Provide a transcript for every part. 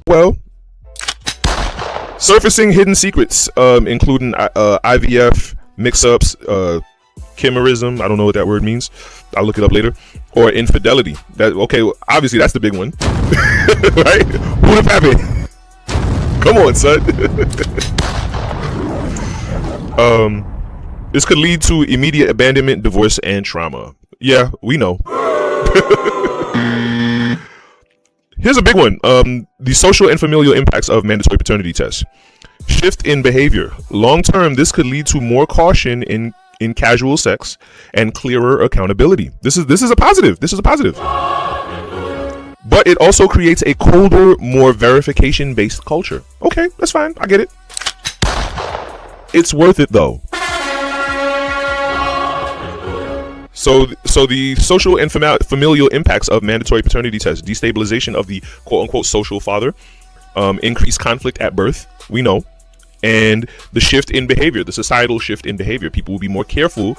Well, surfacing hidden secrets, including IVF, mix-ups, chimerism. I don't know what that word means. I'll look it up later. Or infidelity. Okay, well, obviously that's the big one, right? Who the happy? Come on, son. This could lead to immediate abandonment, divorce, and trauma. Yeah, we know. Here's a big one. The social and familial impacts of mandatory paternity tests. Shift in behavior. Long term, this could lead to more caution in casual sex and clearer accountability. This is a positive. This is a positive. But it also creates a colder, more verification-based culture. Okay, that's fine. I get it. It's worth it though. So the social and familial impacts of mandatory paternity tests: destabilization of the quote-unquote social father, increased conflict at birth, we know, and the shift in behavior, the societal shift in behavior. People will be more careful,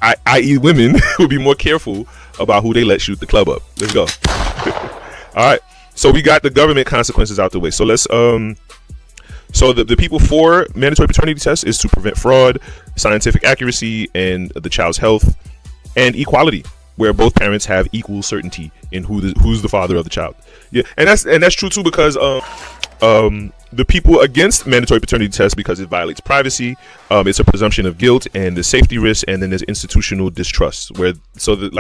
i.e. women will be more careful about who they let shoot the club up. Let's go. All right, so we got the government consequences out the way. So let's so the people for mandatory paternity tests is to prevent fraud, scientific accuracy, and the child's health, and equality, where both parents have equal certainty in who's the father of the child. Yeah, and that's true too, because the people against mandatory paternity tests, because it violates privacy, it's a presumption of guilt and the safety risk, and then there's institutional distrust, where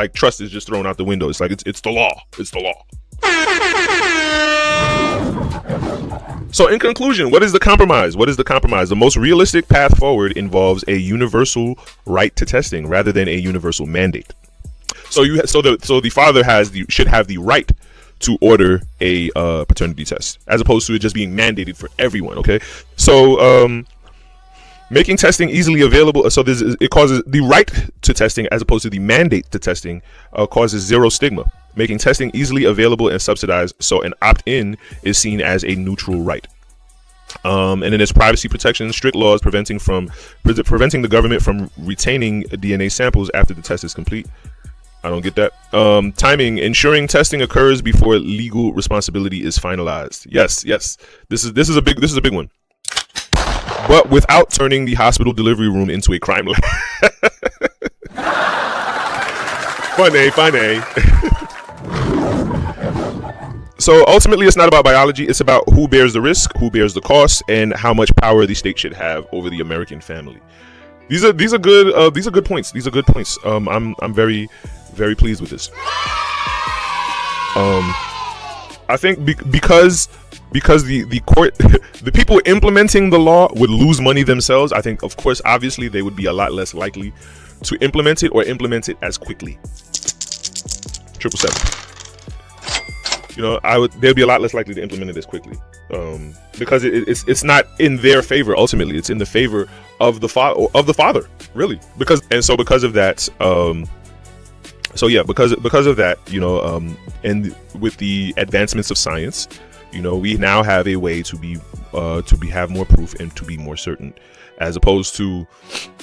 trust is just thrown out the window. It's like it's the law. It's the law. So in conclusion, what is the compromise? What is the compromise? The most realistic path forward involves a universal right to testing rather than a universal mandate. So the father should have the right to order a paternity test, as opposed to it just being mandated for everyone. Okay, so making testing easily available. So it causes the right to testing, as opposed to the mandate to testing, causes zero stigma. Making testing easily available and subsidized, so an opt-in is seen as a neutral right. And then there's privacy protection, strict laws preventing the government from retaining DNA samples after the test is complete. I don't get that. Timing, ensuring testing occurs before legal responsibility is finalized. Yes. This is a big one. But without turning the hospital delivery room into a crime lab. Funny. So ultimately, it's not about biology. It's about who bears the risk, who bears the cost, and how much power the state should have over the American family. These are good points. These are good points. I'm very, very pleased with this. I think because the court, the people implementing the law would lose money themselves. I think, of course, obviously, they would be a lot less likely to implement it or implement it as quickly. 777. They'd be a lot less likely to implement it as quickly, because it's not in their favor. Ultimately, it's in the favor of the father, really. Because of that, because of that, and with the advancements of science, we now have a way to have more proof and to be more certain, as opposed to,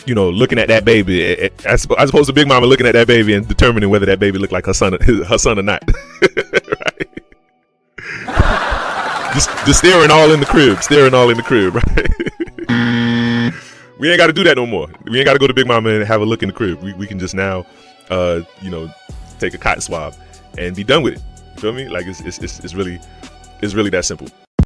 looking at that baby, as opposed to Big Mama looking at that baby and determining whether that baby looked like her son or not. Right? Just staring all in the crib, right? We ain't got to do that no more. We ain't got to go to Big Mama and have a look in the crib. We can just now, take a cotton swab and be done with it. You feel me? Like it's really that simple.